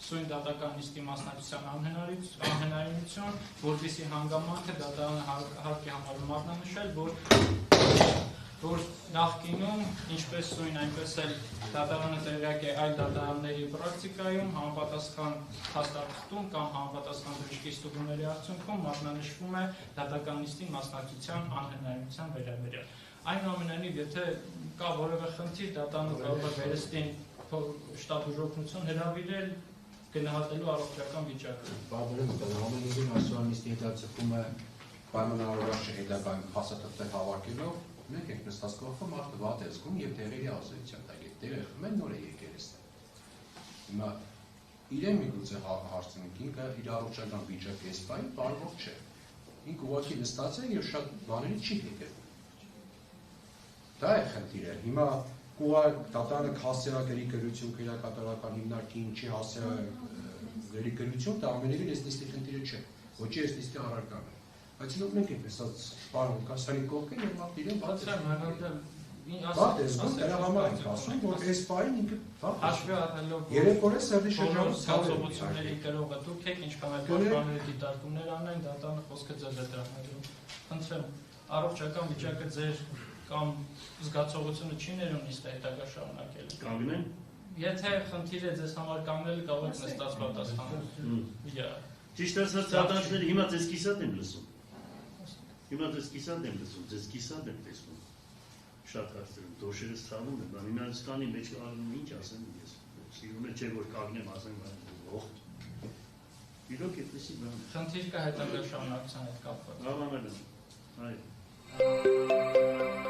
սույն դատական նիստի մասնակցության անհնարինություն, որպեսզի հանգամանքը դատարանը հարկ է համարում մատնանշել, որ նախկինում, ինչպես սույն, այնպես էլ դատարանը տեղյակ է այլ դատարանների պրակտիկայում համապատասխան փաստաթղթում կամ համապատասխան բժշկի ստուգումների արդյունքում մատնանշվում է դատական նիստի մասնակցության անհնարինության վերաբերյալ։ Այնուամենայնիվ, եթե կա որևէ խնդիր, դատարանը կարող է վերստին շտաբուժօգնություն հրավիրել գնահատելու առողջական վիճակը։ Բարբերեմ, համենայնիվ այսօր նիստի հետաձգումը պայմանավորված հետագայում փաստաթղթեր հավաքելով, մենք ենք նստած կողքը մարդը վատ է զգում եւ տեղերի ազդեցության տակ է։ Տեղը խմեն նոր է եկել այստեղ։ Հիմա իրեն միգուցե հարցնենք, ինքը իր առողջական վիճակը այս բանի բարվող չէ։ Ինքը ուղղակի նստած է եւ շատ բաների չի եկել։ Դա է խնդիրը։ Հիմա դատարանը հասցեագրի գրություն, քրեակատարական հիմնարկին չի հասցեագրի գրություն, դա ամենևին այս նիստի խնդիրը չէ։ Ոչի այս նիստի առարկան է։ Բայց մենք ենք ասած պարոն կասանի կողքը եւ մարդը իրեն բաց է զգում, դրա համար ենք ասում, որ այս բանին ինքը հաշվի առնելով երեք օր է սերդի շրջանում զգացողությունների կրողը դուք եք, ինչքան այդ պաշտպանների դիտարկումներ անեն, դատարանը խոսքը ձեր հետ տրամադրում։ Խնդրեմ, առողջական վիճակը ձեր կամ զգացողությունը չի ներում նիստը հետագա շարունակել։ Կանգնեն։ Եթե խնդիրը ձեզ համար կանգնել, կարող եք նստած պատասխանել։ Ճիշտ ասած, դատարանները հիմա ձեզ կիսատ եմ լսում։ Հիմա ձեզ կիսատ եմ լսում, ձեզ կիսատ եմ տեսնում։ Շատ հարցերում, դոշերս ցավում եմ, բան Իմաստանի մեջ ինչ ասեմ ես։ Սիրուն է չէ որ կանգնեմ ասեմ, ողջ։ Իրոք այդպեսի բան։ Խնդիր կա հետագա շարունակության հետ կապված։ Այո։